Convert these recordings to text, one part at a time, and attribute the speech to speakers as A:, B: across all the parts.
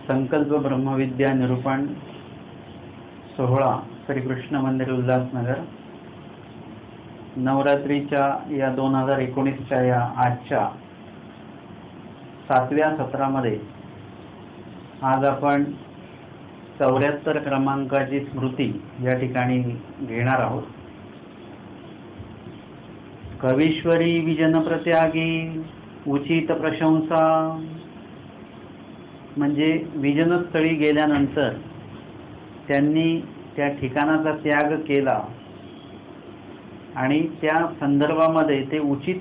A: संकल्प ब्रह्मविद्या निरूपण सोहळा श्रीकृष्ण मंदिर उल्हासनगर नवरात्रीच्या या 2019च्या या आजच्या 7व्या सत्रामध्ये आज आपण 74 क्रमांकाची स्मृती या ठिकाणी घेणार आहोत। कवीश्वरी विजन प्रत्यागी उचित प्रशंसा म्हणजे विजनस्थळी गेल्यानंतर त्यांनी त्या ठिकाणाचा त्याग केला आणि त्या संदर्भामध्ये ते उचित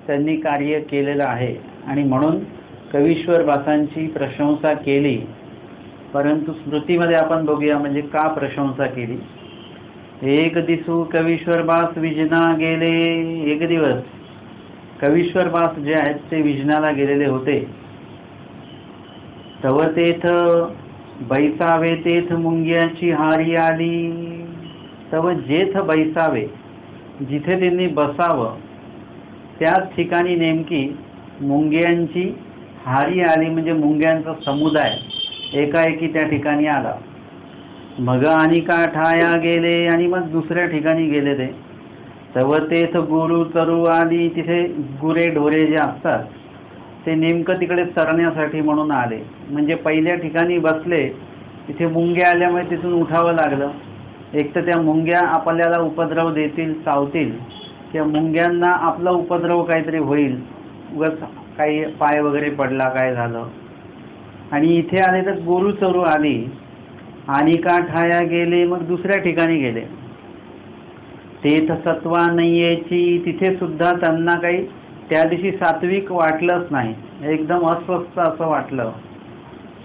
A: त्यांनी कार्य केलेलं आहे आणि म्हणून कवीश्वर बासांची प्रशंसा केली। परंतु स्मृतीमध्ये आपण बघूया म्हणजे का प्रशंसा केली। एक दिसू कवीश्वर बास विजना गेले। एक दिवस कवीश्वर बास जे आहेत ते विजनाला गेलेले होते। तव तेथ बैसावे तेथ मुंग्याची हारी आली। तव जेथ बैसावे जिथे त्यांनी बसावं त्याच ठिकाणी नेमकी मुंग्यांची हारी आली म्हणजे मुंग्यांचा समुदाय एकाएकी त्या ठिकाणी आला। मग आणि का ठाया गेले आणि मग दुसऱ्या ठिकाणी गेले ते। तव तेथ गुरु चरू आली तिथे गुरे ढोरे जे असतात ते नेमकं तिकडे चरण्यासाठी म्हणून आले। म्हणजे पहिल्या ठिकाणी बसले तिथे मुंग्या आल्यामुळे तिथून उठावं लागलं। एक तर त्या मुंग्या आपल्याला उपद्रव देतील चावतील त्या मुंग्यांना आपला उपद्रव काहीतरी होईल उगाच काही पाय वगैरे पडला काय झालं। आणि इथे आले तर गोरू चरू आली आणि का ठाया गेले मग दुसऱ्या ठिकाणी गेले। तेथ सत्वा नाहीयेची तिथे सुद्धा त्यांना काही त्या दिवशी सात्विक वाटलंच नाही एकदम अस्वस्थ असं वाटलं।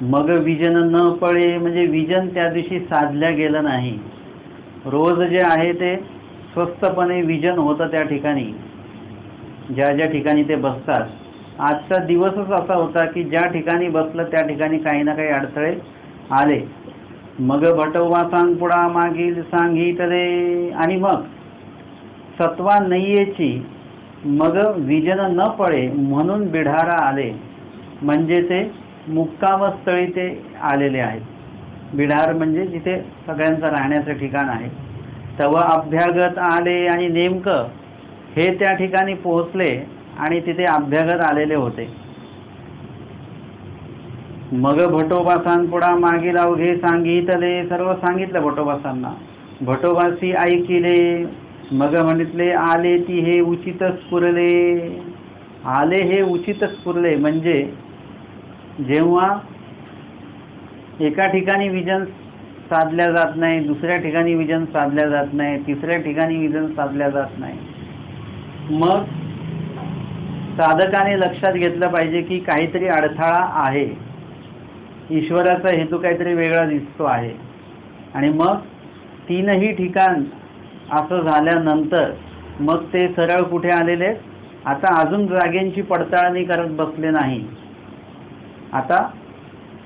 A: मग विजन न पळे म्हणजे विजन त्या दिवशी साधल्या गेलं नाही। रोज जे आहे ते स्वस्थपणे विजन होतं त्या ठिकाणी ज्या ज्या ठिकाणी ते बसतात। आजचा दिवसच असा होता की ज्या ठिकाणी बसलं त्या ठिकाणी काही ना काही अडथळे आले। मग भटोबा सांग पुढा मागील सांगितले आणि मग सत्वा नाहीयेची मग विजन न पळे म्हणून बिढारा आले म्हणजे ते मुक्कामस्थळी ते आलेले आहेत। बिढार म्हणजे जिथे सगळ्यांचं राहण्याचं ठिकाण आहे। तव अभ्यागत आले आणि नेमकं हे त्या ठिकाणी पोहोचले आणि तिथे अभ्यागत आलेले होते। मग भटोबासां पुढा मागील अवघे सांगितले सर्व सांगितलं भटोबासांना। भटोबासी ऐकिले मग म्हटले आले ती हे उचितच पुरले। आले हे उचितच पुरले म्हणजे जेव्हा एका ठिकाणी विजन साधल्या जात नाही दुसऱ्या ठिकाणी विजन साधल्या जात नाही तिसऱ्या ठिकाणी विजन साधल्या जात नाही मग साधकाने लक्षात घेतलं पाहिजे की काहीतरी अडथळा आहे। ईश्वराचा हेतू काहीतरी वेगळा दिसतो आहे आणि मग तीनही ठिकाण असं झाल्यानंतर मग ते सरळ कुठे आलेले आता अजून जागेंची पडताळणी करत बसले नाही। आता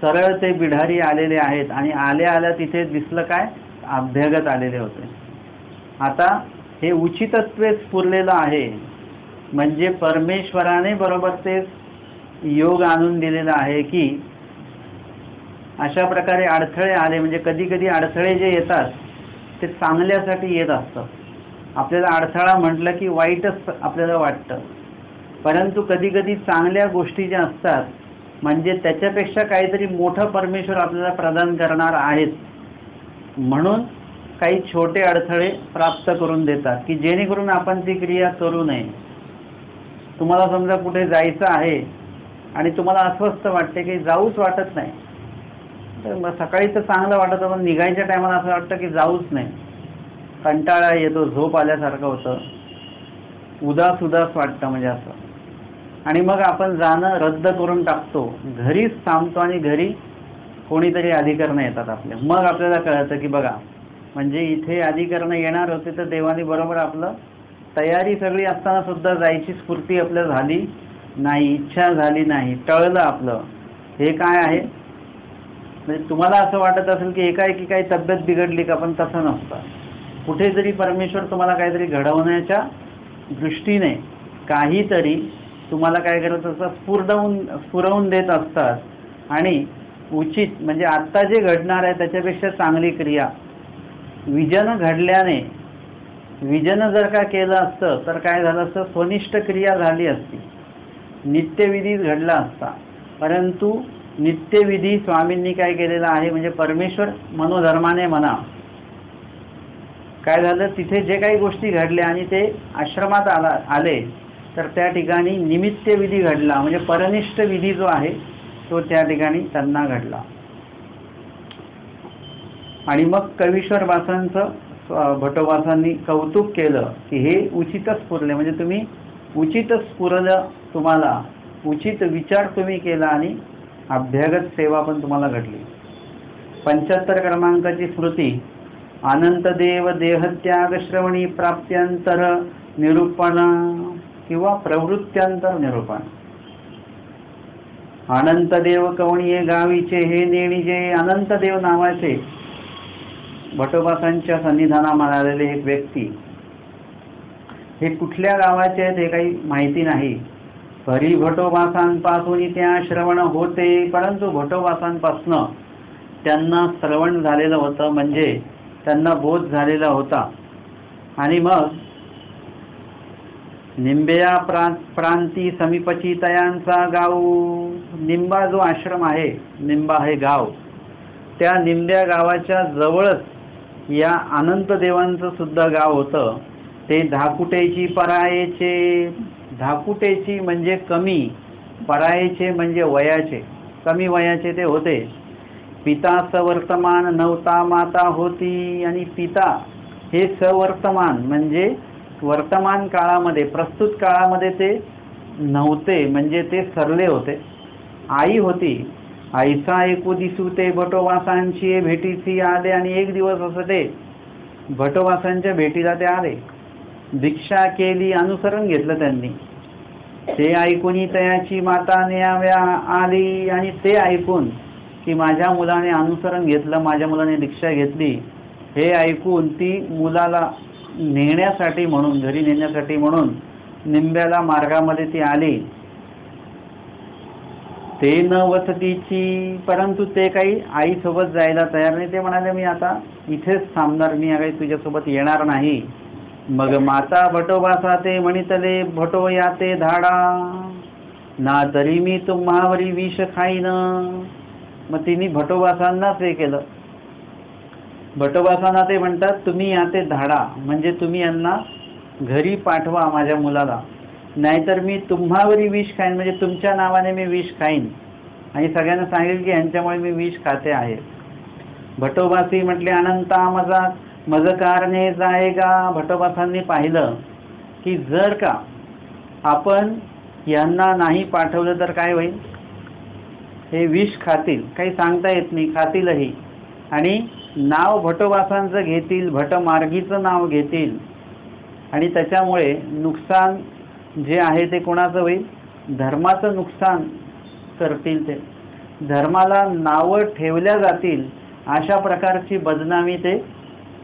A: सरळ ते बिढारी आलेले आहेत आणि आल्या आल्या तिथे दिसलं काय अभ्यागत आलेले होते। आता हे उचितत्वेच पुरलेलं आहे म्हणजे परमेश्वराने बरोबर ते योग आणून दिलेला आहे की अशा प्रकारे अडथळे आले म्हणजे कधी कधी अडथळे जे येतात ते चांगल्यासाठी येत असतं। आपल्याला अडथळा म्हटलं की वाईटच आपल्याला वाटतं परंतु कधी कधी चांगल्या गोष्टी ज्या असतात म्हणजे त्याच्यापेक्षा काहीतरी मोठं परमेश्वर आपल्याला प्रदान करणार आहेत म्हणून काही छोटे अडथळे प्राप्त करून देतात की जेणेकरून आपण ती क्रिया करू नये। तुम्हाला समजा कुठे जायचं आहे आणि तुम्हाला अस्वस्थ वाटते की जाऊच वाटत नाही तर मग सकाळी तर चांगलं वाटतं पण निघायच्या टायमाला असं वाटतं की जाऊच नाही कंटाळा येतो झोप आल्यासारखं होतं उदास उदास वाटतं म्हणजे असं आणि मग आपण जाणं रद्द करून टाकतो घरीच थांबतो आणि घरी कोणीतरी अधिकरणं येतात आपल्या मग आपल्याला कळतं की बघा म्हणजे इथे अधिकरणं येणार होते तर देवाने बरोबर आपलं तयारी सगळी असताना सुद्धा जायची स्फूर्ती आपल्या झाली नाही इच्छा झाली नाही टळलं आपलं। हे काय आहे म्हणजे तुम्हाला असं वाटत असेल की एकाएकी काही तब्येत बिघडली का पण तसं नसतं। कुठेतरी परमेश्वर तुम्हाला काहीतरी घडवण्याच्या दृष्टीने काहीतरी तुम्हाला काय करत असतात स्फुरवून देत असतात आणि उचित म्हणजे आत्ता जे घडणार आहे त्याच्यापेक्षा चांगली क्रिया विजन घडल्याने, विजन जर का केलं असतं तर काय झालं असतं, स्वनिष्ठ क्रिया झाली असती, नित्यविधी घडला असता. परंतु नित्यविधी स्वामींनी काय केलेला आहे म्हणजे परमेश्वर मनोधर्माने म्हणा काय झालं, तिथे जे काही गोष्टी घडल्या आणि ते आश्रमात आले तर त्या ठिकाणी निमित्तविधी घडला म्हणजे परनिष्ठ विधी जो आहे तो त्या ठिकाणी त्यांना घडला. आणि मग कवीश्वर वासांचं भटोबासांनी कौतुक केलं की हे उचितच स्फुरले, म्हणजे तुम्ही उचितच स्फुरलं, तुम्हाला उचित विचार तुम्ही केला आणि अभ्यागत सेवा पण तुम्हाला घडली. 75 क्रमांकाची स्मृती. अनंतदेव देहत्याग श्रवणी प्राप्त्यांतर निरूपण किंवा प्रवृत्त्यांतर निरूपण. अनंतदेव कवणीये गावीचे हे नेणीजे. अनंतदेव नावाचे भटोबासांच्या सन्निधानात आलेले एक व्यक्ती, हे कुठल्या गावाचे आहेत हे काही माहिती नाही. परी भटोबासांपासून त्या श्रवण होते, परंतु भटोबासांपासनं त्यांना श्रवण झालेलं होतं म्हणजे त्यांना बोध झालेला होता. आणि मग निंबया प्रांती समीपची तयांचा गाव. निंबा जो आश्रम आहे, निंबा हे गाव, त्या निंब्या गावाच्या जवळच या अनंतदेवांचं सुद्धा गाव होतं. ते धाकुटेची परायेचे. धाकुटेची म्हणजे कमी, परायेचे म्हणजे वयाचे, कमी वयाचे ते होते. पिता सवर्तमान नवता माता होती. आणि पिता हे सवर्तमान म्हणजे वर्तमान काळामध्ये, प्रस्तुत काळामध्ये ते नव्हते म्हणजे ते सरले होते. आई होती. आईचा ऐकू दिसू ते भटोबासांची भेटीसी आले. आणि एक दिवस असं ते भटोबासांच्या भेटीला ते आले. दीक्षा केली, अनुसरण घेतलं त्यांनी. ते ऐकून तयाची माता न्याव्या आली. आणि ते ऐकून की माझ्या मुलाने अनुसरण घेतलं, माझ्या मुलाने दीक्षा घेतली, हे ऐकून ती मुलाला नेण्यासाठी म्हणून, घरी नेण्यासाठी म्हणून निंब्याला मार्गामध्ये ती आली. ते न वसतीची, परंतु ते काही आईसोबत जायला तयार नाही. ते म्हणाले मी आता इथेच थांबणार, मी काही तुझ्यासोबत येणार नाही. मग माता भटोबासा ते म्हणितले भटो याते धाडा ना तरी मी तुम्हावरी विष खाईन. मग तिने भटोबासांनाच हे केलं. भटोबासांना ते म्हणतात तुम्ही याते धाडा म्हणजे तुम्ही यांना घरी पाठवा माझ्या मुलाला, नाहीतर मी तुम्हावरी विष खाईन म्हणजे तुमच्या नावाने मी विष खाईन. आणि सगळ्यांना सांगेल की यांच्यामुळे मी विष खाते आहे. भटोबासी म्हटले अनंता मज कारणे जायगा. भटोबासांनी पाहिलं की जर का आपण यांना नाही पाठवलं तर काय होईल, हे विष खातील, काही सांगता येत नाही, खातीलही. आणि नाव भटोबासांचं घेतील, भटमार्गीचं नाव घेतील आणि त्याच्यामुळे नुकसान जे आहे ते कोणाचं होईल, धर्माचं नुकसान करतील. ते धर्माला नावं ठेवल्या जातील अशा प्रकारची बदनामी ते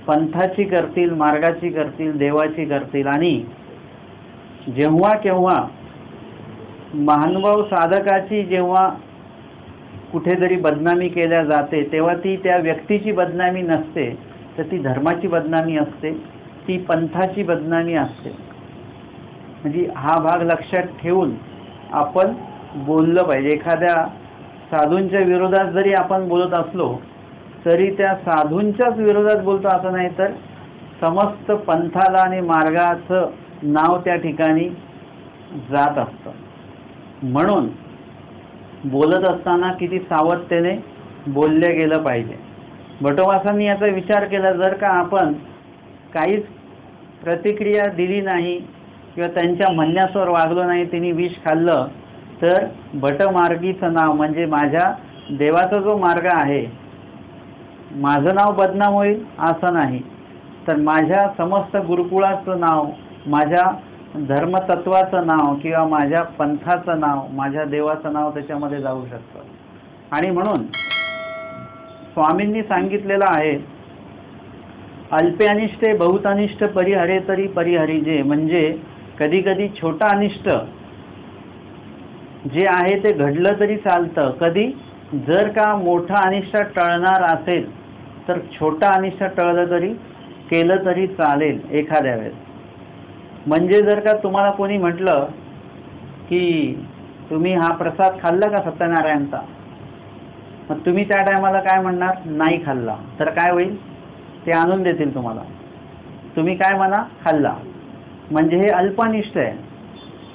A: पंथाची करतील, मार्गाची करतील, देवाची करतील. आणि जेव्हा केव्हा महानुभाव साधकाची जेव्हा कुठेतरी बदनामी केल्या जाते तेव्हा ती त्या व्यक्तीची बदनामी नसते, तर ती धर्माची बदनामी असते, ती पंथाची बदनामी असते. म्हणजे हा भाग लक्षात ठेवून आपण बोललं पाहिजे. एखाद्या साधूंच्या विरोधात जरी आपण बोलत असलो तरी त्या साधूंच्याच विरोधात बोलतो असं नाही, तर समस्त पंथाला आणि मार्गाचं नाव त्या ठिकाणी जात असतं. म्हणून बोलत असताना किती सावधतेने बोलले गेलं पाहिजे. भटोबासांनी याचा विचार केला, जर का आपण काहीच प्रतिक्रिया दिली नाही किंवा त्यांच्या म्हणण्यासवर वागलो नाही, तिने विष खाल्लं, तर भटमार्गीचं नाव म्हणजे माझ्या देवाचा जो मार्ग आहे, माझं नाव बदनाम होईल असं नाही, तर माझ्या समस्त गुरुकुळाचं नाव, माझ्या धर्मतत्वाचं नाव किंवा माझ्या पंथाचं नाव, माझ्या देवाचं नाव त्याच्यामध्ये जाऊ शकतं. आणि म्हणून स्वामींनी सांगितलेलं आहे, अल्पे अनिष्टे बहुत अनिष्ट परिहरे तरी परिहरीजे. म्हणजे कधी कधी छोटा अनिष्ट जे आहे ते घडलं तरी चालतं, कधी जर का मोठं अनिष्ट टळणार असेल तर छोटं अनिष्ट टळलं तरी केलं तरी चालेल एखाद्या वेळेस. म्हणजे जर का तुम्हाला कोणी म्हटलं की तुम्ही हा प्रसाद खाल्ला का सत्यनारायणचा, मग तुम्ही त्या टायमाला काय म्हणणार, नाही खाल्ला, तर काय होईल, ते आणून देतील तुम्हाला. तुम्ही काय म्हणा, खाल्ला. म्हणजे हे अल्पानिष्ट आहे,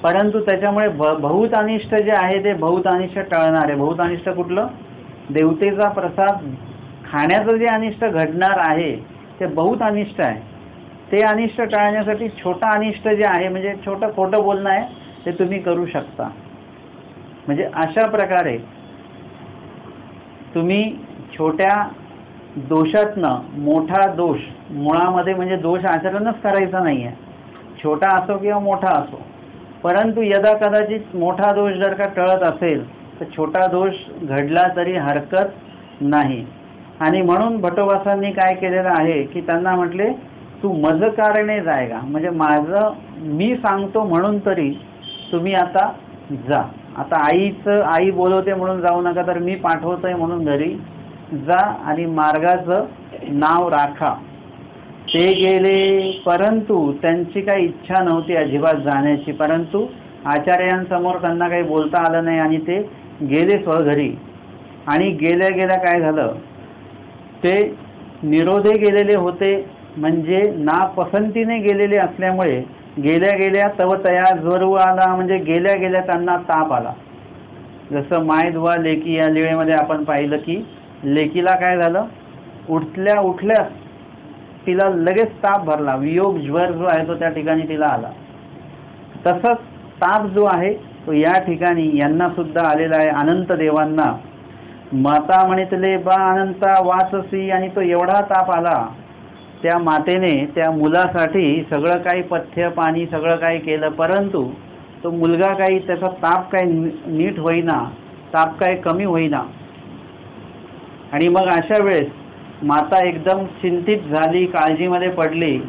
A: परंतु त्याच्यामुळे बहुत अनिष्ट जे आहे ते बहुत अनिष्ट टळणार आहे. बहुत अनिष्ट कुठलं, देवतेचा प्रसाद खाण्याचं जे अनिष्ट घडणार आहे ते बहुत अनिष्ट आहे. ते अनिष्ट टाळण्यासाठी छोटा अनिष्ट जे आहे, म्हणजे छोटं खोटं बोलणं आहे, ते तुम्ही करू शकता. म्हणजे अशा प्रकारे तुम्ही छोट्या दोषातनं मोठा दोष, मुळामध्ये म्हणजे दोष आचरणच करायचा नाही आहे, छोटा असो किंवा मोठा असो. परंतु यदा कदाचित मोठा दोष जर का टळत असेल तर छोटा दोष घडला तरी हरकत नाही. आणि म्हणून भटोबासांनी काय केलेलं आहे की त्यांना म्हटले, तू मज कारणे जायगा, म्हणजे माझं मी सांगतो म्हणून तरी तुम्ही आता जा. आता आई बोलवते म्हणून जाऊ नका, तर मी पाठवतोय म्हणून घरी जा आणि मार्गाचं नाव राखा. ते गेले, परंतु त्यांची काही इच्छा नव्हती अजिबात जाण्याची, परंतु आचार्यांसमोर त्यांना काही बोलता आलं नाही आणि ते गेले स्वघरी. आणि गेल्या गेल्या काय झालं, ते निरोधे गेलेले होते, म्हणजे नापसंतीने गेलेले असल्यामुळे गेल्या गेल्या तव तया ज्वरू आला, म्हणजे गेल्या गेल्या त्यांना ताप आला. जसं माय धुवा लेकी या लिळेमध्ये आपण पाहिलं की लेकीला काय झालं, उठल्या उठल्या तिला लगेच ताप भरला, वियोग ज्वर जो आहे तो त्या ठिकाणी तिला आला. तसंच ताप जो आहे तो या ठिकाणी यांना सुद्धा आलेला आहे, अनंत देवांना. माता म्हणितले बा अनंता वाचसी, आणि तो एवढा ताप आला त्या मातेने त्या मुलासाठी सगळं काही पथ्य पाणी सगळं काही केलं, परंतु तो मुलगा काही त्याचा ताप काही नीट होईना, ताप काही कमी होईना. आणि मग अशा वेळेस माता एकदम चिंतित झाली, काळजीमध्ये पडली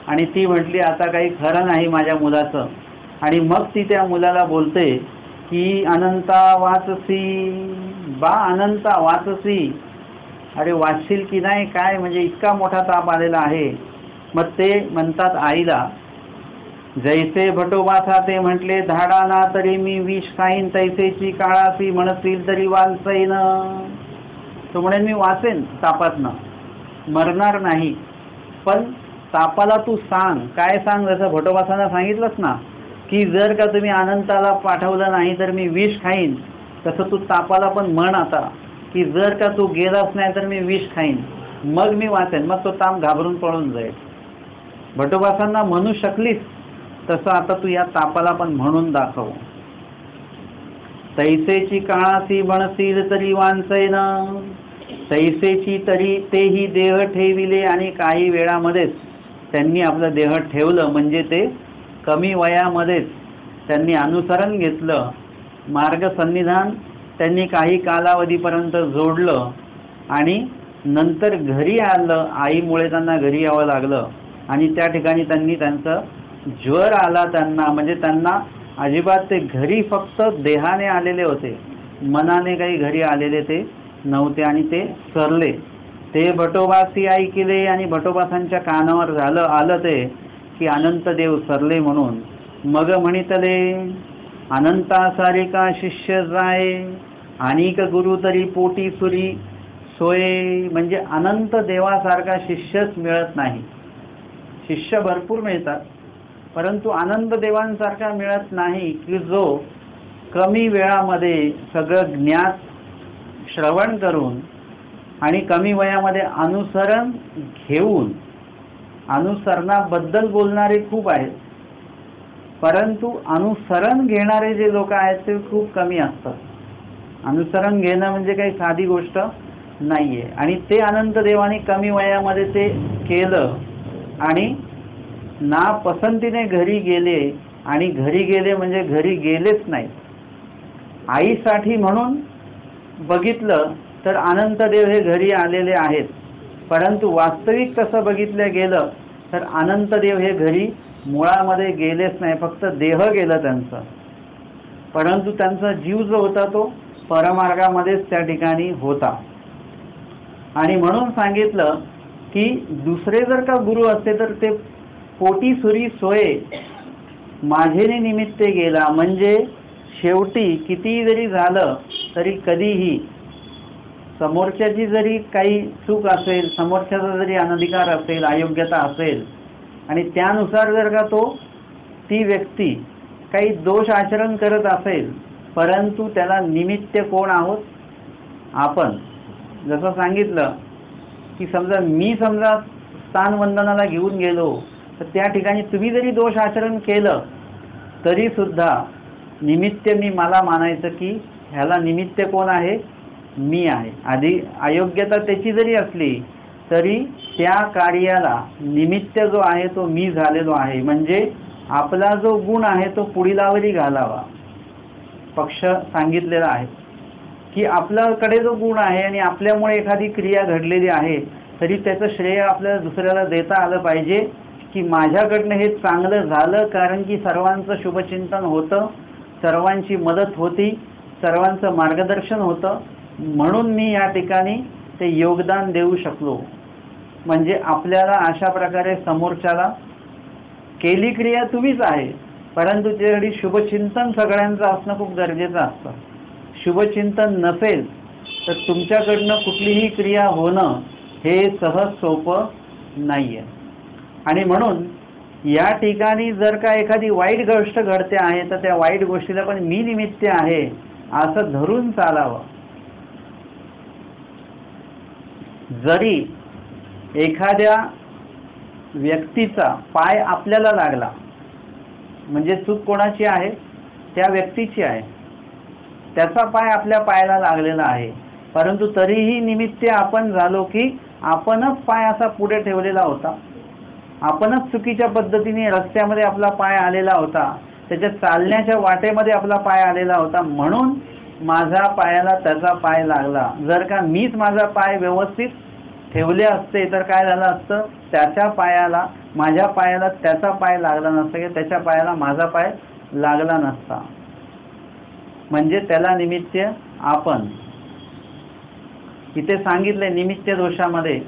A: आणि ती म्हटली, आता काही खरं नाही माझ्या मुलाचं. आणि मग ती त्या मुलाला बोलते की अनंता वाचसी, बा अनंता वाचसी, अरे वाचशील की नाही काय, म्हणजे इतका मोठा ताप आलेला आहे. मग ते म्हणतात आईला, जैसे भटोबासा ते म्हटले, धाडाना तरी मी विष खाईन, तैसेची काळासी म्हणतील तरी वाचैन. तो म्हणेन मी वाचेन तापातनं, मरणार नाही, पण तापाला तू सांग. काय सांग, जसं भटोबासांना सांगितलंच ना की जर का तुम्ही अनंताला पाठवलं नाही तर मी विष खाईन, तसं तू तापाला पण म्हण आता की जर का तू गेलाच नाही तर मी विष खाईन, मग मी वाचेन. मग तो ताप घाबरून पळून जाईल. भटोबासांना म्हणू शकलीस तसं आता तू या तापाला पण म्हणून दाखव. तैसेची काळासी म्हणतील तरी वांचैन, तैसेची तरी तेही देह ठेविले, आणि काही वेळामध्येच त्यांनी आपलं देह ठेवलं, म्हणजे ते कमी वयामध्येच त्यांनी अनुसरण घेतलं, मार्गसन्निधान त्यांनी काही कालावधीपर्यंत जोडलं आणि नंतर घरी आलं. आईमुळे त्यांना घरी यावं लागलं आणि त्या ठिकाणी त्यांनी त्यांचं ज्वर आला त्यांना, म्हणजे त्यांना अजिबात ते घरी फक्त देहाने आलेले होते, मनाने काही घरी आलेले ते नव्हते आणि ते सरले. ते भटोबासी ऐकिले, आणि भटोबासांच्या कानावर आलं ते की अनंत देव सरले म्हणून. मग म्हणितले अनंता सारिका शिष्य जाय, अनेक गुरु तरी पोटी सुरी सोये, म्हणजे अनंत देवासारखा शिष्यच मिळत नाही. शिष्य भरपूर मिळतात, परंतु आनंद देवांसारखा मिळत नाही की जो कमी वेळामध्ये सगळं ज्ञात श्रवण करून आणि कमी वयामध्ये अनुसरण घेऊन, अनुसरणाबद्दल बोलणारे खूप आहेत, परंतु अनुसरण घेणारे जे लोक आहेत ते खूप कमी असतात. अनुसरण घेणं म्हणजे काही साधी गोष्ट नाही आहे. आणि ते अनंत देवाने कमी वयामध्ये ते केलं आणि ना पसंतीने घरी गेले, आणि घरी गेले म्हणजे घरी गेलेच नाहीत. आईसाठी म्हणून बघितलं तर अनंत देव हे घरी आलेले आहेत, परंतु वास्तविक कसं बघितलं गेलं तर अनंत देव हे घरी मुळामध्ये गेलेच नाही, फक्त देह गेलं त्यांचं, परंतु त्यांचा जीव जो होता तो परमार्गामध्येच त्या ठिकाणी होता. आणि म्हणून सांगितलं की दुसरे जर का गुरु असते तर ते पोटी सुरी सोये माझेने निमित्ते गेला. म्हणजे शेवटी कितीही जरी झालं तरी कधीही समोरच्याची जरी काही चूक असेल, समोरच्याचा जरी अनधिकार असेल, अयोग्यता असेल आणि त्यानुसार जर का ती व्यक्ती काही दोष आचरण करत असेल, परंतु त्याला निमित्त कोण आहोत? आपण. जसं सांगितलं की समजा स्थानवंदनाला घेऊन गेलो तर त्या ठिकाणी तुम्ही जरी दोष आचरण केलं तरी सुद्धा निमित्त मला मानायचं की ह्याला निमित्त कोण आहे? मी आहे. आधी अयोग्यता त्याची जरी असली तरी त्या कार्याला निमित्त जो आहे तो मी झालेलो आहे. म्हणजे आपला जो गुण आहे तो पुढीलावरी घालावा. पक्ष सांगितलेला आहे की आपल्याकडे जो गुण आहे आणि आपल्यामुळे एखादी क्रिया घडलेली आहे तरी त्याचं श्रेय आपल्याला दुसऱ्याला देता आलं पाहिजे की माझ्याकडनं हे चांगलं झालं, कारण की सर्वांचं शुभचिंतन होतं, सर्वांची मदत होती, सर्वांचं मार्गदर्शन होतं, म्हणून मी या ठिकाणी ते योगदान देऊ शकलो. म्हणजे आपल्याला अशा प्रकारे समोरच्याला केली क्रिया तुम्हीच आहे, परंतु त्यासाठी शुभचिंतन सगळ्यांचं असणं खूप गरजेचं असतं. शुभचिंतन नसेल तर तुमच्याकडनं कुठलीही क्रिया होणं हे सहज सोपं नाही आहे. आणि म्हणून या ठिकाणी जर का एखादी वाईट गोष्ट घडते आहे तर त्या वाईट गोष्टीला पण मी निमित्त आहे असं धरून चालावं. जरी एखाद्या व्यक्तीचा पाय आपल्याला लागला म्हणजे चूक कोणाची आहे? त्या व्यक्तीची आहे. त्याचा पाय आपल्या पायाला लागलेला आहे, परंतु तरीही निमित्त आपण झालो की आपणच पाय असा पुढे ठेवलेला होता, आपणच चुकीच्या पद्धतीने रस्त्यामध्ये आपला पाय आलेला होता, त्याच्या चालण्याच्या वाटेमध्ये आपला पाय आलेला होता, म्हणून माझ्या पायाला त्याचा पाय लागला. जर का मीच माझा पाय व्यवस्थित ठेवले असते तर काय झालं असतं? त्याच्या पायाला माझ्या पायाला त्याचा पाय लागला नसता किंवा त्याच्या पायाला माझा पाय लागला नसता. म्हणजे त्याला निमित्त आपण. इथे सांगितले निमित्त दोषामध्ये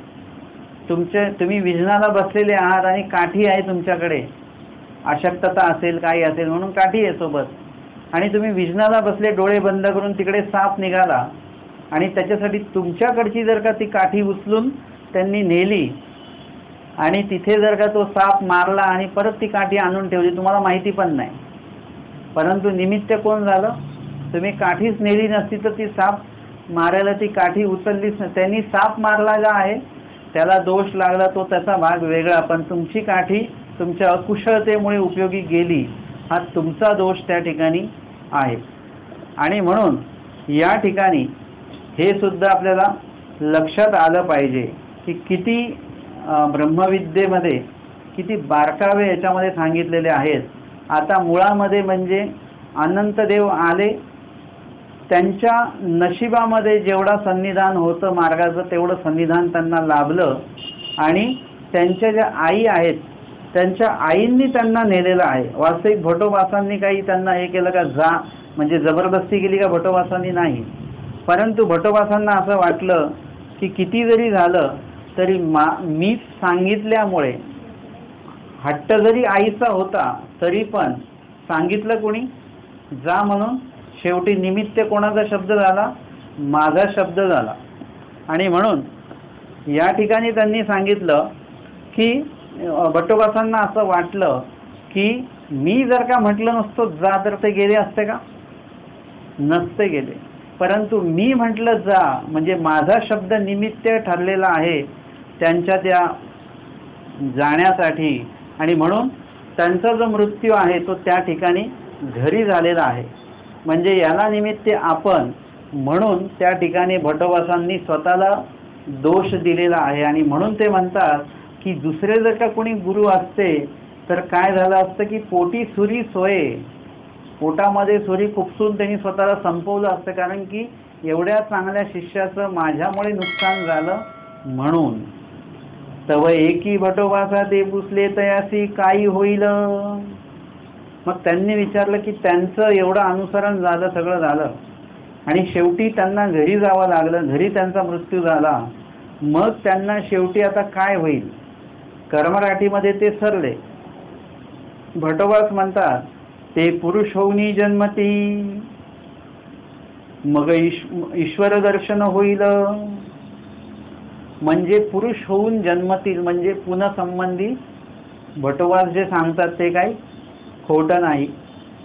A: तुम्ही विजनाला बसलेले आहात आणि काठी आहे तुमच्याकडे, अशक्तता असेल काही असेल म्हणून काठी आहे सोबत, आणि तुम्ही विजनाला बसले डोळे बंद करून, तिकडे साप निघाला आणि त्याच्यासाठी तुमच्याकडची जर का ती काठी उचलून त्यांनी नेली आणि तिथे जर का तो साप मारला आणि परत ती काठी आणून ठेवली, तुम्हाला माहिती पण नाही, परंतु निमित्त कोण झालं? तुम्ही काठीच नेली नसती तर ती साप मारायला ती काठी उचललीच नाही. त्यांनी साप मारला आहे त्याला दोष लागला, तो त्याचा भाग वेगळा, पण तुमची काठी तुमच्या अकुशलतेमुळे उपयोगी गेली, हा तुमचा दोष त्या ठिकाणी आहे. आणि म्हणून या ठिकाणी हे सुद्धा आपल्याला लक्षात आलं पाहिजे की किती ब्रह्मविद्येमध्ये किती बारकावे याच्यामध्ये सांगितलेले आहेत. आता मुळामध्ये म्हणजे अनंतदेव आले, त्यांच्या नशिबामध्ये जेवढा सन्निधान होतं मार्गाचं तेवढं सन्निधान त्यांना लाभलं, आणि त्यांच्या ज्या आई आहेत त्यांच्या आईंनी त्यांना नेलेलं आहे. वास्तविक भटोबासांनी काही त्यांना हे केलं का? म्हणजे जबरदस्ती केली का भटोबासांनी? नाही. परंतु भटोबासांना असं वाटलं की किती जरी झालं तरी मी सांगितल्यामुळे, हट्ट जरी आईचा होता तरी पण सांगितलं कोणी? जा म्हणून. शेवटी निमित्त कोणाचा शब्द झाला? माझा शब्द झाला. आणि म्हणून या ठिकाणी त्यांनी सांगितलं की भट्टोबासांना असं वाटलं की मी जर का म्हटलं नसतो जा तर ते गेले असते का? नसते गेले. परंतु मी म्हटलं जा म्हणजे माझा शब्द निमित्त ठरलेला आहे त्यांच्या त्या जाण्यासाठी, आणि म्हणून त्यांचा जो मृत्यू आहे तो त्या ठिकाणी घरी झालेला आहे. म्हणजे याला निमित्त आपण म्हणून त्या ठिकाणी भटोबासांनी स्वतःला दोष दिलेला आहे. आणि म्हणून ते म्हणतात की दुसरे जर का कोणी गुरु असते तर काय झालं असतं की पोटी सुरी सोये, पोटामध्ये सुरी खुपसून त्यांनी स्वतःला संपवलं असतं, कारण की एवढ्या चांगल्या शिष्याचं माझ्यामुळे नुकसान झालं म्हणून. तव एकी भटोबासा ते पुसले तयासी काही होईल. मग त्यांनी विचारलं की त्यांचं एवढं अनुसरण झालं, सगळं झालं, आणि शेवटी त्यांना घरी जावं लागलं, घरी त्यांचा मृत्यू झाला. मग त्यांना शेवटी आता काय होईल, कर्मराटीमध्ये ते सरले. भटोबाच म्हणतात ते पुरुष होऊनी जन्मती, मग ईश्वर दर्शन होईल. म्हणजे पुरुष होऊन जन्मतील म्हणजे पुनःसंबंधी भटोबा जे सांगतात ते काही खोटं नाही.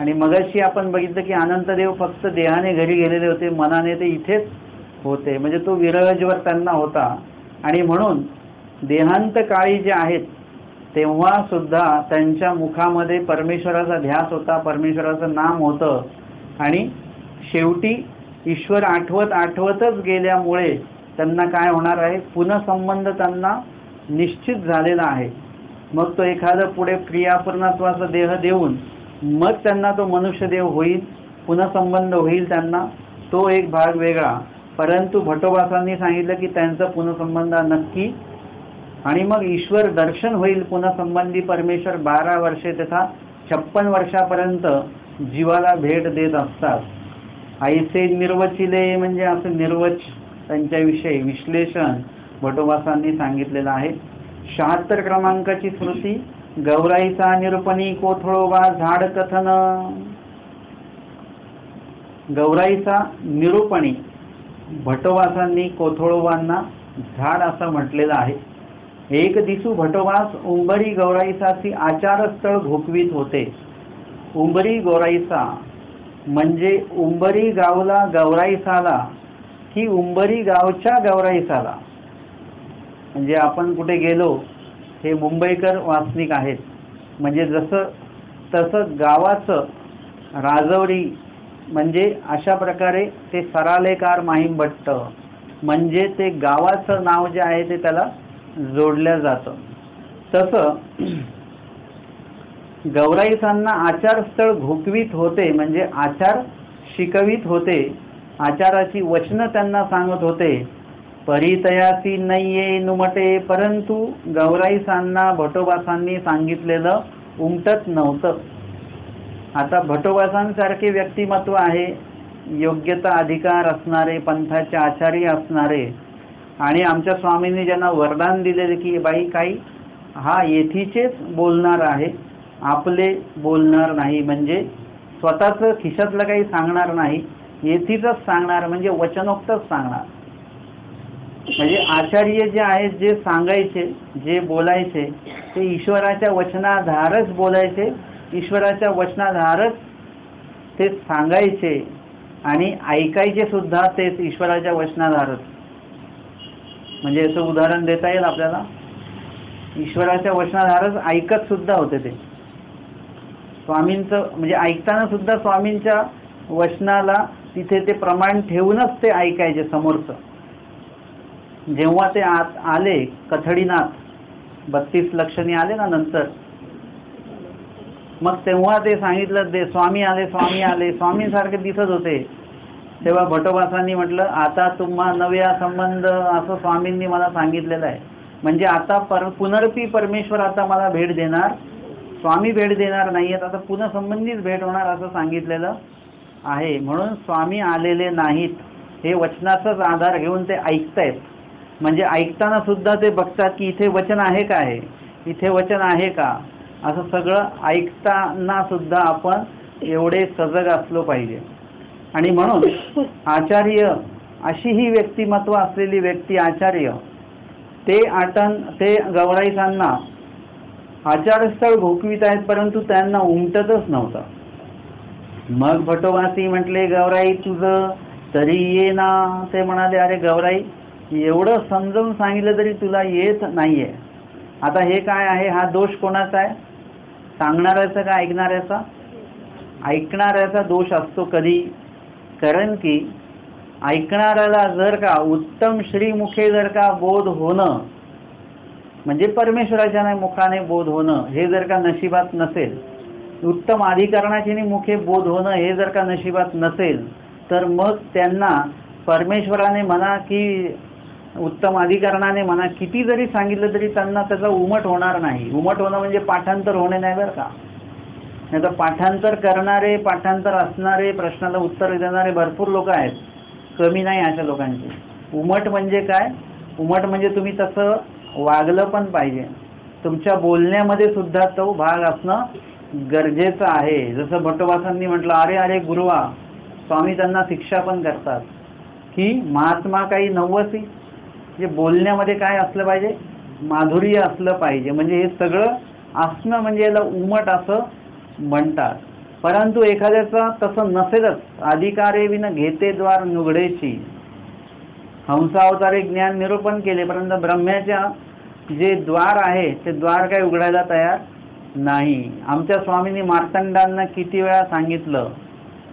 A: आणि मगाशी आपण बघितलं की अनंतदेव फक्त देहाने घरी गेलेले होते, मनाने ते इथेच होते, म्हणजे तो विरहज्वर त्यांना होता. आणि म्हणून देहांत काळी जे आहेत तेव्हा सुद्धा त्यांच्या मुखामध्ये परमेश्वराचा ध्यास होता, परमेश्वराचं नाम होतं. आणि शेवटी ईश्वर आठवत आठवतच गेल्यामुळे त्यांना काय होणार आहे, पुनःसंबंध त्यांना निश्चित झालेला आहे. मग तो एखादा पुढे क्रियापूर्णत्वाचा देह देऊन मग त्यांना तो मनुष्यदेव होईल, पुनःसंबंध होईल त्यांना, तो एक भाग वेगळा. परंतु भटोबासांनी सांगितलं की त्यांचा पुनःसंबंध नक्की. आणि मग ईश्वर दर्शन होईल पुनःसंबंधी परमेश्वर 12 वर्षे तथा 56 वर्षापर्यंत जीवाला भेट देत असतात. ऐसे निर्वचिले म्हणजे असं निर्वच त्यांच्याविषयी विश्लेषण भटोबासांनी सांगितलेलं आहे. 76 क्रमांकाची स्मृती, गौराईचा निरूपणी कोथळोबा झाड कथन. गौराईचा निरूपणी भटोबासांनी कोथळोबांना झाड असं म्हटलेलं आहे. एक दिसू भटोबास उंबरी गौराईसाची आचारस्थळ घोकवीत होते. उंबरी गौराईसा म्हणजे उंबरी गावला गौराईसाला की उंबरी गावच्या गौराईसाला. म्हणजे आपण कुठे गेलो, हे मुंबईकर वासनिक आहेत, म्हणजे जसं तसं गावाचं राजवरी म्हणजे अशा प्रकारे ते सरालेकार माहीम भट्ट म्हणजे ते गावाचं नाव जे आहे ते त्याला जोडलं जातं. तसं गौराईसांना आचारस्थळ घोकवीत होते म्हणजे आचार शिकवित होते, आचाराची वचनं त्यांना सांगत होते. परितयासी नये नुमटे, परंतु गौराईसांना भटोबासांनी सांगितलेलं उमटत नव्हतं. आता भटोबासांसारखे व्यक्तिमत्व आहे, योग्यता अधिकार असणारे, पंथाचे आचार्य असणारे, आणि आमच्या स्वामींनी ज्यांना वरदान दिलेले की बाई काही हा येथीचेच बोलणार आहे, आपले बोलणार नाही, म्हणजे स्वतःचं खिशातलं काही सांगणार नाही, येथीचंच सांगणार म्हणजे वचनोक्तच सांगणार. म्हणजे आचार्य जे आहेत जे सांगायचे जे बोलायचे ते ईश्वराच्या वचनाधारच बोलायचे, ईश्वराच्या वचनाधारच ते सांगायचे आणि ऐकायचे सुद्धा तेच ईश्वराच्या वचनाधारच. म्हणजे याचं उदाहरण देता येईल आपल्याला. ईश्वराच्या वचनाधारच ऐकत सुद्धा होते ते स्वामींचं, म्हणजे ऐकताना सुद्धा स्वामींच्या वचनाला तिथे ते प्रमाण ठेवूनच ते ऐकायचे समोरचं. जेव्हा ते आत आले कथडीनाथ 32 लक्षणी आले ना नंतर, मग तेव्हा ते सांगितलं ते स्वामी आले स्वामी आले, स्वामींसारखे दिसत होते. तेव्हा भटोबासांनी म्हटलं आता तुम्हा नव्या संबंध असं स्वामींनी मला सांगितलेलं आहे. म्हणजे आता पुनरपी परमेश्वर आता मला भेट देणार, स्वामी भेट देणार नाही आहेत, आता पुनःसंबंधीच भेट होणार असं सांगितलेलं आहे. म्हणून स्वामी आलेले नाहीत हे वचनाचाच आधार घेऊन ते ऐकतायत. म्हणजे ऐकताना सुद्धा ते बघतात की इथे वचन आहे का, आहे इथे वचन आहे का, असं सगळं ऐकताना सुद्धा आपण एवढे सजग असलो पाहिजे. आणि म्हणून आचार्य अशी ही व्यक्तिमत्व असलेली व्यक्ती आचार्य ते गौराईसांना आचारस्थळ घोकवीत आहेत, परंतु त्यांना उमटतच नव्हतं. मग भटोबासी म्हटले गौराई तुझं तरी ये ना. ते म्हणाले अरे गौराई एवढं समजावून सांगितलं तरी तुला येत नाहीये. आता हे काय आहे, हा दोष कोणाचा आहे, सांगणाऱ्याचा का ऐकणाऱ्याचा? ऐकणाऱ्याचा दोष असतो कधी, कारण की ऐकणाऱ्याला जर का उत्तम श्रीमुखे जर का बोध होणं म्हणजे परमेश्वराच्या मुखाने बोध होणं हे जर का नशिबात नसेल, उत्तम अधिकरणाची मुखे बोध होणं हे जर का नशिबात नसेल, तर मग त्यांना परमेश्वराने म्हणा की उत्तम अधिकरणाने म्हणा किती जरी सांगितलं तरी त्यांना त्याचा उमट होणार नाही. उमट होणं म्हणजे पाठांतर होणे नाही बरं का. नाही तर पाठांतर करणारे, पाठांतर असणारे, प्रश्नाला उत्तर देणारे भरपूर लोक आहेत, कमी नाही अशा लोकांची. उमट म्हणजे काय? उमट म्हणजे तुम्ही तसं वागलं पण पाहिजे, तुमच्या बोलण्यामध्ये सुद्धा तो भाग असणं गरजेचं आहे. जसं भट्टोबासांनी म्हटलं, अरे अरे गुरुवा, स्वामी त्यांना शिक्षा पण करतात की महात्मा काही नवसी, जे बोलण्यामध्ये काय असलं पाहिजे, माधुर्य असलं पाहिजे. म्हणजे हे सगळं असणं म्हणजे याला उमट असं म्हणतात. परंतु एखाद्याचा तसं नसेलच, अधिकारे विन घेते द्वार नुगडेची, हंसावतारे ज्ञान निरूपण केले, परंतु ब्रह्म्याच्या जे द्वार आहे ते द्वार काय उघडायला तयार नाही. आमच्या स्वामींनी मार्तंडांना किती वेळा सांगितलं,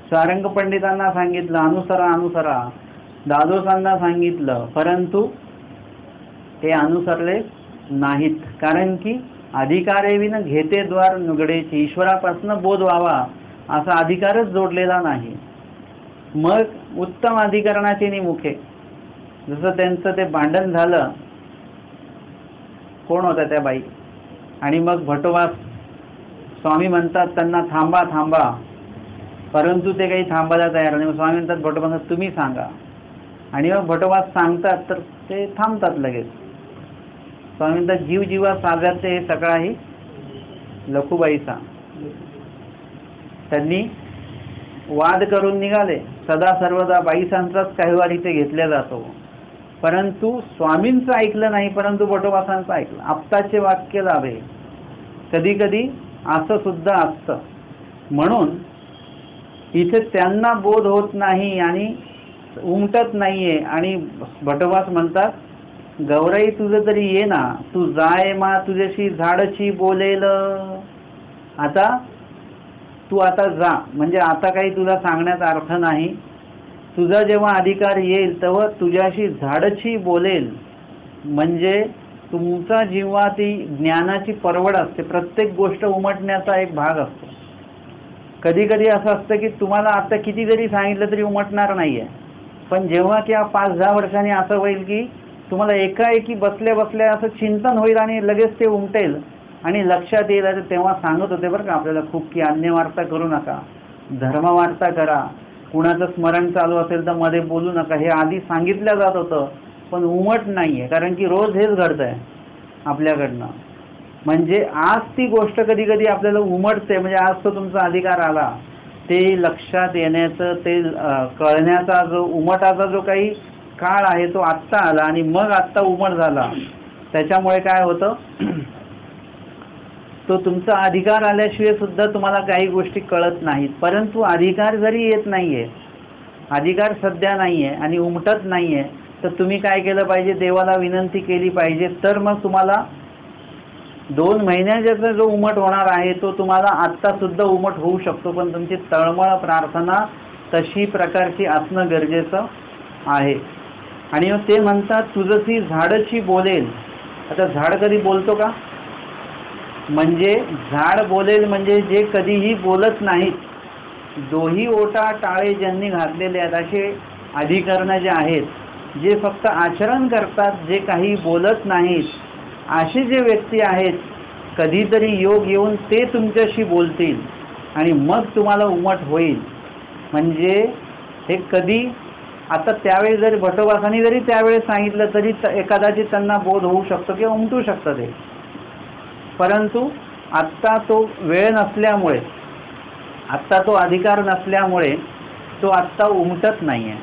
A: सारंग पंडितांना सांगितलं, अनुसरा अनुसरा, दादोसांना सांगितलं, परंतु ते अनुसरले नाहीत. कारण की अधिकारे विन घेते द्वार नुगडेची, ईश्वरापासून बोध व्हावा असा अधिकारच जोडलेला नाही. मग उत्तम अधिकरणाची निमुखे, जसं त्यांचं ते भांडण झालं, कोण होत्या त्या बाई, आणि मग भटोबा स्वामी म्हणतात त्यांना थांबा थांबा, परंतु ते काही थांबायला तयार नाही. स्वामी म्हणतात भटोबा तुम्ही सांगा, आणि मग भटोबा सांगतात तर ते थांबतात लगेच. स्वामी म्हणतात जीव जीवा सागरते हे सगळाही लखुबाईचा. त्यांनी वाद करून निघाले, सदा सर्वदा बाईसांचाच काही वार इथे घेतला जातो, परंतु स्वामींचं ऐकलं नाही, परंतु भटोबासांचं ऐकलं. आप्ताचे वाक्य लाभे, कधी कधी असं सुद्धा असतं. म्हणून इथे त्यांना बोध होत नाही आणि उमटत नाहीये, आणि भटोबास म्हणतात गौराई तुझं तरी ये ना, तू जाय मा तुझ्याशी झाडची बोलेल. आता तू आता जा, म्हणजे आता काही तुला सांगण्याचा अर्थ नाही. तुझा जेव्हा अधिकार येईल तेव्हा तुझ्याशी झाडची बोलेल. म्हणजे तुमचा जेव्हा ती ज्ञानाची परवड असते, प्रत्येक गोष्ट उमटण्याचा एक भाग असतो. कधी कधी असं असतं की तुम्हाला आता किती जरी सांगितलं तरी उमटणार नाहीये, पण जेव्हा किंवा 5-10 वर्षांनी असं होईल की तुम्हाला एकाएकी बसल्या बसल्या असं चिंतन होईल आणि लगेच ते उमटेल आणि लक्षात येईल. तेव्हा सांगत होते बरं का आपल्याला खूप की अन्यवार्ता करू नका, धर्मवार्ता करा, कुणाचं स्मरण चालू असेल तर मध्ये बोलू नका, हे आधी सांगितलं जात होतं. पण उमट नाहीये, कारण की रोज हेच घडतंय आपल्याकडनं. म्हणजे आज ती गोष्ट कधी कधी आपल्याला उमटते, म्हणजे आज तो तुमचा अधिकार आला, ते लक्षात येण्याचं, ते कळण्याचा जो उमटाचा जो काही काळ आहे तो आत्ता आला, आणि मग आत्ता उमट झाला. त्याच्यामुळे काय होतं, तो तुमचा अधिकार आल्याशिवाय सुद्धा तुम्हाला काही गोष्टी कळत नाहीत. परंतु अधिकार जरी येत नाहीये, अधिकार सध्या नाहीये आणि उमटत नाहीये, तर तुम्ही काय केलं पाहिजे, देवाला विनंती केली पाहिजे. तर मग तुम्हाला 2 महिन्याचा जो उमट होणार आहे तो तुम्हाला आत्ता सुद्धा उमट होऊ शकतो. पण तुमची तळमळ प्रार्थना तशी प्रकारची असणं गरजेचं आहे. आणि ते म्हणतात तुझशी झाडची बोलेल. आता झाड कधी बोलतो का? म्हणजे झाड बोलेल म्हणजे जे कधीही बोलत नाहीत, दोही ओटा टाळे ज्यांनी घातलेले आहेत असे अधिकरण जे आहेत, जे फक्त आचरण करतात, जे काही बोलत नाहीत, असे जे व्यक्ती आहेत, कधीतरी योग येऊन ते तुमच्याशी बोलतील आणि मग तुम्हाला उमट होईल. म्हणजे हे कधी, आता त्यावेळी जरी भटोबासांनी जरी त्यावेळेस सांगितलं तरी कदाचित त्यांना बोध होऊ शकतो किंवा उमटू शकतं ते, परंतु आत्ता तो वेळ नसल्यामुळे, आत्ता तो अधिकार नसल्यामुळे तो आत्ता उमटत नाही आहे.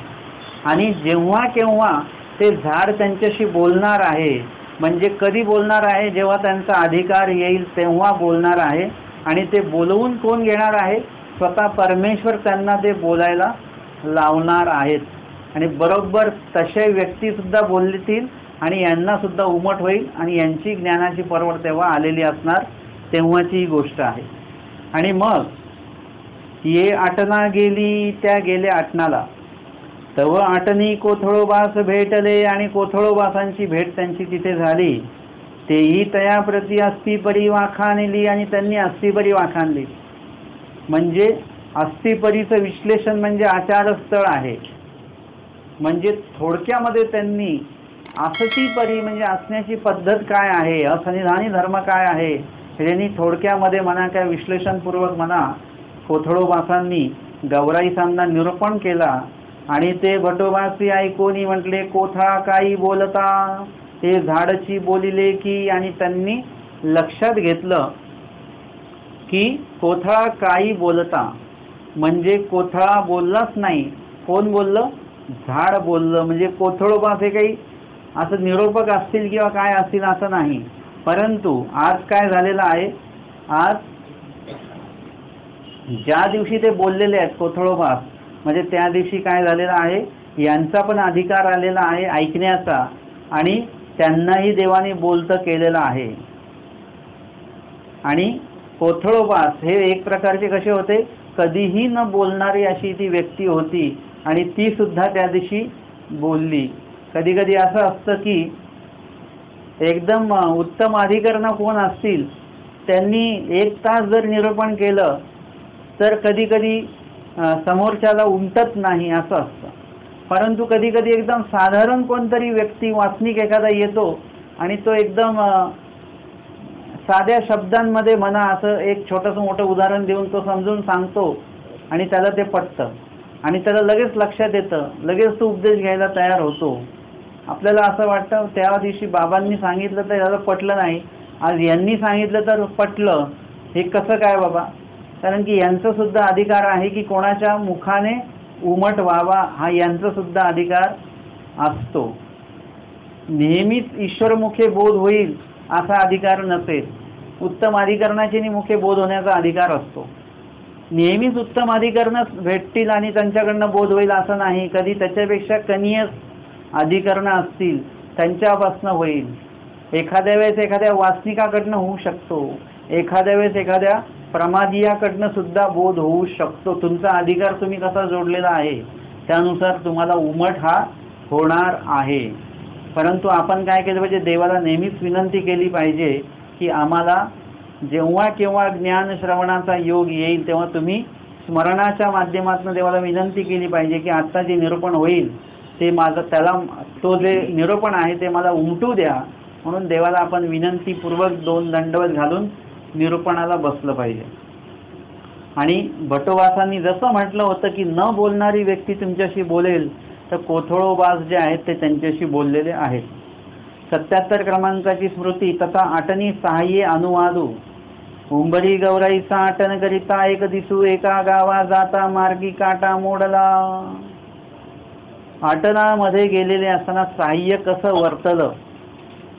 A: आणि जेव्हा केव्हा ते झाड त्यांच्याशी बोलणार आहे, म्हणजे कधी बोलणार आहे, जेव्हा त्यांचा अधिकार येईल तेव्हा बोलणार आहे. आणि ते बोलवून कोण घेणार आहे? स्वतः परमेश्वर त्यांना ते बोलायला लावणार आहेत. आणि बरोबर तसे व्यक्तीसुद्धा बोलतील आणि यांना सुद्धा उमट होईल आणि यांची ज्ञानाची परवड तेव्हा आलेली असणार, तेव्हाची ही गोष्ट आहे. आणि मग ये आटना गेली त्या गेल्या आटनाला, तव आटनी कोथळोबास भेटले, आणि कोथळोबासांची भेट त्यांची तिथे झाली. तेही तया प्रती अस्थिपरी वाखाणली, आणि त्यांनी अस्थिपरी वाखाणली. म्हणजे अस्थिपरीचं विश्लेषण म्हणजे आचारस्थळ आहे. म्हणजे थोडक्यामध्ये त्यांनी असती परी म्हणजे असण्याची पद्धत काय आहे, असनिधानी धर्म काय आहे यांनी थोडक्यामध्ये म्हणा किंवा विश्लेषणपूर्वक म्हणा कोथळोबासांनी गौराईसांना निरूपण केला आणि ते भटोबासी ऐकोनी म्हटले कोथळा काही बोलता ते झाडची बोलिले की, आणि त्यांनी लक्षात घेतलं की कोथळा काही बोलता म्हणजे कोथळा बोललाच नाही, कोण बोललं? झाड बोललं. म्हणजे कोथळोबा हे काही असं निरूपक असतील किंवा काय असतील असं नाही. परंतु आज काय झालेलं आहे, आज ज्या दिवशी ते बोललेले आहेत कोथळोबा, म्हणजे त्या दिवशी काय झालेलं आहे, यांचा पण अधिकार आलेला आहे ऐकण्याचा आणि त्यांनाही देवाने बोलतं केलेलं आहे. आणि कोथळोबास हे एक प्रकारचे कसे होते, कधीही न बोलणारी अशी ती व्यक्ती होती आणि ती सुद्धा त्या दिवशी बोलली. कधी कधी असं असतं की एकदम उत्तम अधिकरण कोण असतील त्यांनी 1 तास जर निरूपण केलं तर कधी कधी समोरच्याला उमटत नाही असं असतं. परंतु कधी कधी एकदम साधारण कोणतरी व्यक्ती वाचनिक एखादा येतो आणि तो एकदम साध्या शब्दांमध्ये म्हणा असं एक छोटंसं मोठं उदाहरण देऊन तो समजून सांगतो आणि त्याला ते पटतं आणि त्याला लगेच लक्षात येतं, लगेच तो उपदेश घ्यायला तयार होतो. आपल्याला असं वाटतं त्या दिवशी बाबांनी सांगितलं तर याला पटलं नाही, आज यांनी सांगितलं तर पटलं, हे कसं काय बाबा? कारण की यांचा सुद्धा अधिकार आहे की कोणाच्या मुखाने उमट व्हावा, हा यांचा सुद्धा अधिकार असतो. नेहमीच ईश्वरमुखे बोध होईल असा अधिकार नसेल. उत्तम अधिकरणाचे मुखे बोध होण्याचा अधिकार असतो. नेहमीच उत्तम अधिकरण भेटतील आणि त्यांच्याकडनं बोध होईल असं नाही. कधी त्याच्यापेक्षा कनियस अधिकरणं असतील त्यांच्यापासनं होईल. एखाद्या वेळेस एखाद्या वाचनिकाकडनं होऊ शकतो, एखाद्या वेळेस एखाद्या प्रमादियाकडनं सुद्धा बोध होऊ शकतो. तुमचा अधिकार तुम्ही कसा जोडलेला आहे त्यानुसार तुम्हाला उमट हा होणार आहे. परंतु आपण काय केलं पाहिजे, देवाला नेहमीच विनंती केली पाहिजे की आम्हाला जेव्हा केव्हा ज्ञान श्रवणाचा योग येईल तेव्हा तुम्ही स्मरणाच्या माध्यमातून देवाला विनंती केली पाहिजे की आत्ता जे निरूपण होईल ते माझं त्याला तो जे निरूपण आहे ते मला उमटू द्या. म्हणून देवाला आपण विनंतीपूर्वक 2 दंडवत घालून निरूपणाला बसलं पाहिजे. आणि भटोबासांनी जसं म्हटलं होतं की न बोलणारी व्यक्ती तुमच्याशी बोलेल, तर कोथळोबास जे आहेत ते त्यांच्याशी बोललेले आहेत. 77 क्रमांकाची स्मृती तथा आटनी सहाय्ये अनुवादू. उंबरी गौराईचा आटन करिता एक दिसू एका गावा जाता मार्गी काटा मोडला. आटनामध्ये गेलेले असताना सहाय्य कसं वर्तलं.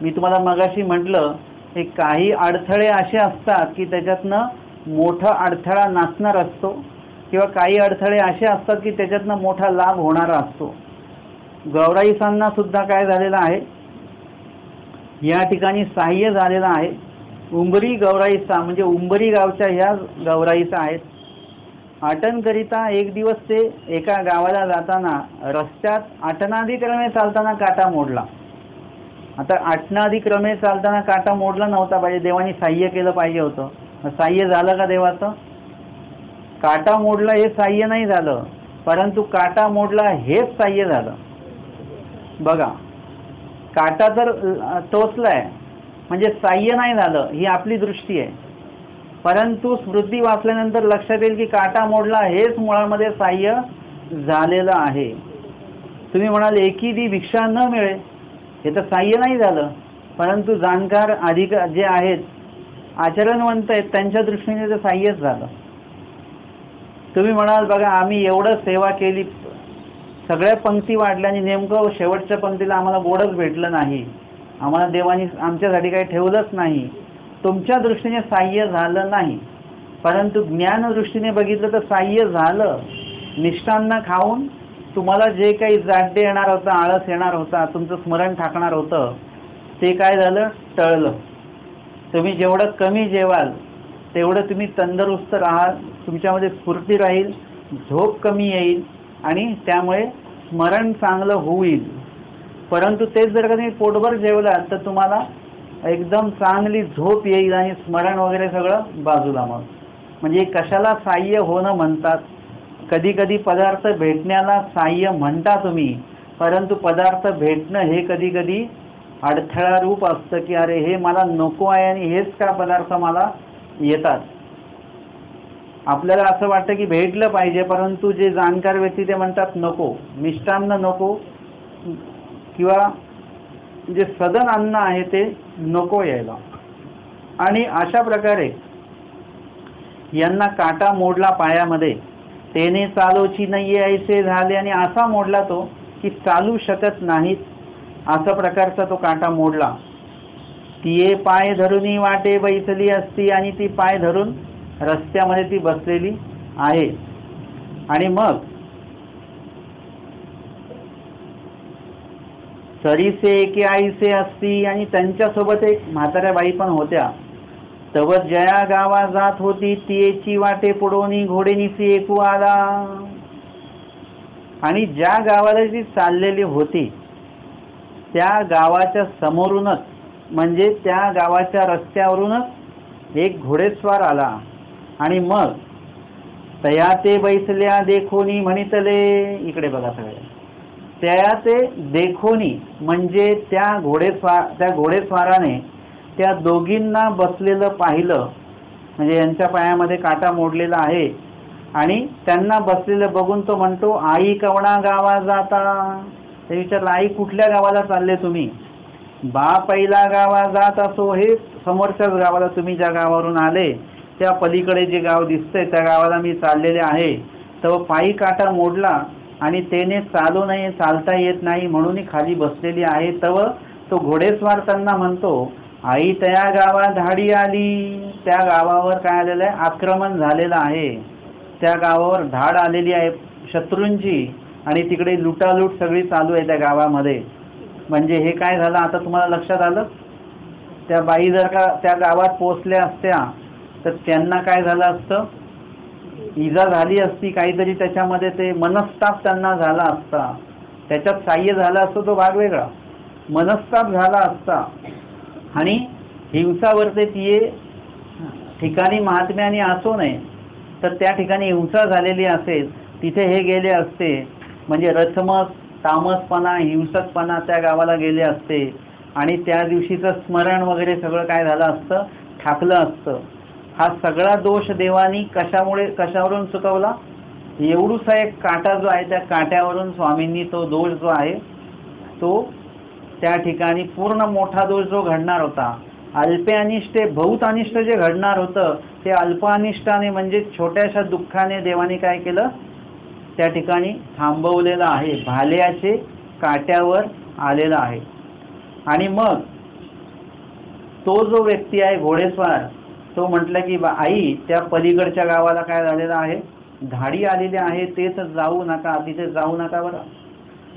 A: मी तुम्हाला मगाशी म्हटलं की काही अडथळे असे असतात की त्याच्यातनं मोठा अडथळा नाचणार असतो किंवा काही अडथळे असे असतात की त्याच्यातनं मोठा लाभ होणारा असतो. गौराईसांना सुद्धा काय झालेलं आहे, या ठिकाणी सहाय्य झालेलं आहे. उंबरी गौराईसा म्हणजे उंबरी गावच्या ह्या गौराईसा आहेत. आटनकरिता एक दिवस ते एका गावाला जाताना रस्त्यात आटनादिक्रमे चालताना काटा मोडला. आता आटनादिक्रमे चालताना काटा मोडला नव्हता पाहिजे, देवानी सहाय्य केलं पाहिजे होतं. सहाय्य झालं का देवाचं? काटा मोडला हे सहाय्य नाही झालं, परंतु काटा मोडला हेच सहाय्य झालं. बघा, काटा तर टोचलाय म्हणजे सहाय्य नाही झालं, ही आपली दृष्टी आहे. परंतु स्मृती वाचल्यानंतर लक्षात येईल की काटा मोडला हेच मुळामध्ये सहाय्य झालेलं आहे. तुम्ही म्हणाल एकीदी भिक्षा न मिळे, हे तर सहाय्य नाही झालं, परंतु जाणकार अधिक जे आहेत आचरणवंत आहेत त्यांच्या दृष्टीने ते सहाय्यच झालं. तुम्ही म्हणाल बघा आम्ही एवढं सेवा केली, सगळ्या पंक्ती वाढल्या आणि नेमकं शेवटच्या पंक्तीला आम्हाला गोडच भेटलं नाही, आम्हाला देवानी आमच्यासाठी काही ठेवलंच नाही. तुमच्या दृष्टीने सहाय्य झालं नाही, परंतु ज्ञान दृष्टीने बघितलं तर सहाय्य झालं. मिष्टान्न खाऊन तुम्हाला जे काही जाड्य येणार होतं, आळस येणार होता, तुमचं स्मरण ठाकणार होतं, ते काय झालं, टळलं. तुम्ही जेवढं कमी जेवाल तेवढं तुम्ही तंदुरुस्त राहाल, तुमच्यामध्ये स्फूर्ती राहील, झोप कमी येईल आणि त्यामुळे स्मरण चांगलं होईल. परंतु तेच जर का तुम्ही पोटभर जेवलात तर तुम्हाला एकदम चांगली झोप येईल आणि स्मरण वगैरे सगळं बाजूला. मग म्हणजे कशाला सहाय्य होणं म्हणतात. कधी कधी पदार्थ भेटण्याला सहाय्य म्हणता तुम्ही, परंतु पदार्थ भेटणं हे कधी कधी अडथळा रूप असतं की अरे हे मला नको आहे आणि हेच का पदार्थ मला येतात. आपल्याला असं वाटतं की भेटलं पाहिजे, परंतु जे जाणकार व्यक्ती ते म्हणतात नको, मिष्टान्न नको किंवा जे सदन अन्न आहे ते नको यायला. आणि अशा प्रकारे यांना काटा मोडला पायामध्ये, तेने चालोची नाही ऐसे झाले, आणि असा मोडला तो की चालू शकत नाहीत अशा प्रकारचा तो काटा मोडला. ती पाय धरून वाटे बैसली असती, आणि ती पाय धरून रस्त्यामध्ये ती बसलेली आहे. आणि मग सरीसे की आईसे असती, आणि त्यांच्यासोबत एक म्हाताऱ्या बाई पण होत्या. तव जया गावा जात होती, तियेची वाटे पुढोनी घोडेनिसी एकू आला. आणि ज्या गावाला ती चाललेली होती त्या गावाच्या समोरूनच, म्हणजे त्या गावाच्या रस्त्यावरूनच एक घोडेस्वार आला. आणि मग तया ते बैसल्या देखोनी म्हणितले, इकडे बघा सगळे, त्या ते देखोनी म्हणजे त्या घोडेस्वाराने त्या दोघींना बसलेलं पाहिलं, म्हणजे यांच्या पायामध्ये काटा मोडलेला आहे. आणि त्यांना बसलेलं बघून तो म्हणतो, आई कवणा गावा जाता. ते विचारलं, आई कुठल्या गावाला चालले तुम्ही? बा पहिला गावा जात असो, हे समोरच्याच गावाला, तुम्ही ज्या गावावरून आले त्या पलीकडे जे गाव दिसतंय त्या गावाला मी चाललेले आहे. तर पायी काटा मोडला आणि त्याने चालू नाही, चालता येत नाही म्हणून खाली बसलेली आहे. तव तो घोडेस्वार त्यांना म्हणतो, आई त्या गावात धाडी आली. त्या गावावर काय आलेलं आहे? आक्रमण झालेलं आहे. त्या गावावर धाड आलेली आहे शत्रूंची, आणि तिकडे लुटालूट सगळी चालू आहे त्या गावामध्ये. म्हणजे हे काय झालं आता तुम्हाला लक्षात आलं? त्या बाई जर का त्या गावात पोहोचल्या असत्या तर त्यांना काय झालं असतं? इजा झाली असती काहीतरी, त्याच्यामध्ये ते मनस्ताप त्यांना झाला असता, त्याच्यात साह्य झालं असतं, तो भाग वेगळा. मनस्ताप झाला असता आणि हिंसावरते ती ठिकाणी महात्म्याने असो नये तर त्या ठिकाणी हिंसा झालेली असेल, तिथे हे गेले असते, म्हणजे रथमस तामसपणा हिंसकपणा त्या गावाला गेले असते, आणि त्या दिवशीचं स्मरण वगैरे सगळं काय झालं असतं? ठाकलं असतं. हा सगळा दोष देवानी कशावरून चुकवला? एवढूसा एक काटा जो आहे त्या काट्यावरून स्वामींनी तो दोष जो आहे तो त्या ठिकाणी पूर्ण मोठा दोष जो घडणार होता, अल्पे अनिष्टे बहुत अनिष्ट जे घडणार होतं ते अल्प अनिष्टाने म्हणजे छोट्याशा दुःखाने देवाने काय केलं? त्या ठिकाणी थांबवलेलं आहे, भाल्याचे काट्यावर आलेला आहे. आणि मग तो जो व्यक्ती आहे घोडेस्वार, तो म्हटलं की आई त्या पलीकडच्या गावाला काय झालेलं आहे? धाडी आलेली आहे, तेच जाऊ नका, तिथे जाऊ नका बरं.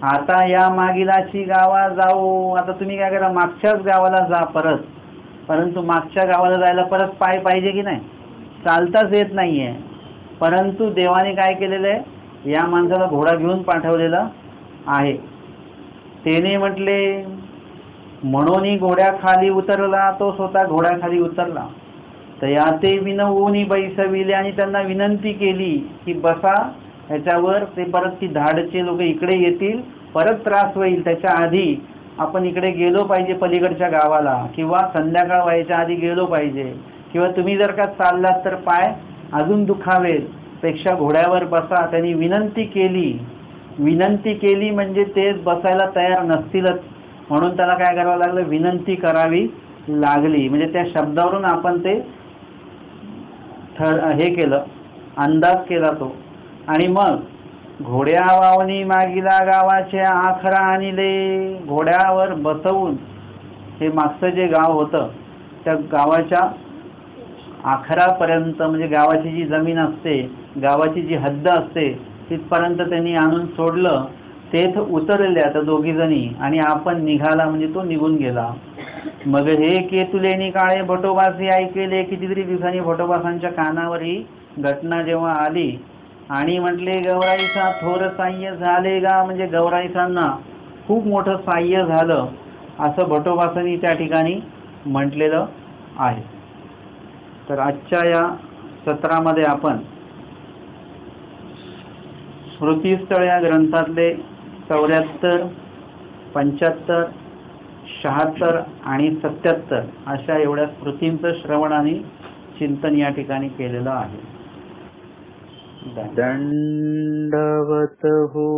A: आता या मागीलाची गावा जाऊ. आता तुम्ही काय करा, मागच्याच गावाला जा परत. परंतु मागच्या गावाला जायला परत पाय पाहिजे की नाही? चालताच येत नाहीये. परंतु देवाने काय केलेलं आहे? या माणसाला घोडा घेऊन पाठवलेला आहे. त्याने म्हटले म्हणून घोड्याखाली उतरला, तो स्वतः घोड्याखाली उतरला. तया ते विनवून बैसविले, आणि त्यांना विनंती केली की बसा ह्याच्यावर. ते परत ती धाडचे लोक इकडे येतील, परत त्रास होईल, त्याच्या आधी आपण इकडे गेलो पाहिजे पलीकडच्या गावाला, किंवा संध्याकाळ व्हायच्या आधी गेलो पाहिजे, किंवा तुम्ही जर का चाललात तर पाय अजून दुखावेल, पेक्षा घोड्यावर बसा. त्यांनी विनंती केली म्हणजे ते बसायला तयार नसतीलच, म्हणून त्याला काय करावं लागलं? विनंती करावी लागली. म्हणजे त्या शब्दावरून आपण ते हे केलं, अंदाज केला तो. आणि मग घोड्या वावनी मागीला गावाचे आखरा आणले. घोड्यावर बसवून हे मागचं जे गाव होतं त्या गावाच्या आखरापर्यंत, म्हणजे गावाची जी जमीन असते, गावाची जी हद्द असते तिथपर्यंत त्यांनी आणून सोडलं. तेथ उतरले आता दोघी जणी, आणि आपण निघाला म्हणजे तो निघून गेला. मग हे केतुलेनी काळे भटोबासी ऐकले. कितीतरी दिवसांनी भटोबासांच्या कानावर ही घटना जेव्हा आली, आणि म्हटले गौराईचा थोर साह्य झाले गा, म्हणजे गौराईसांना खूप मोठं साह्य झालं असं भटोबासांनी त्या ठिकाणी म्हटलेलं आहे. तर आजच्या या सत्रामध्ये आपण स्मृतिस्थळ या ग्रंथातले 74, 75, 76 आणि 77 अशा एवढ्या स्मृतींचं श्रवण आणि चिंतन या ठिकाणी केलेलं आहे. दंडवत हो.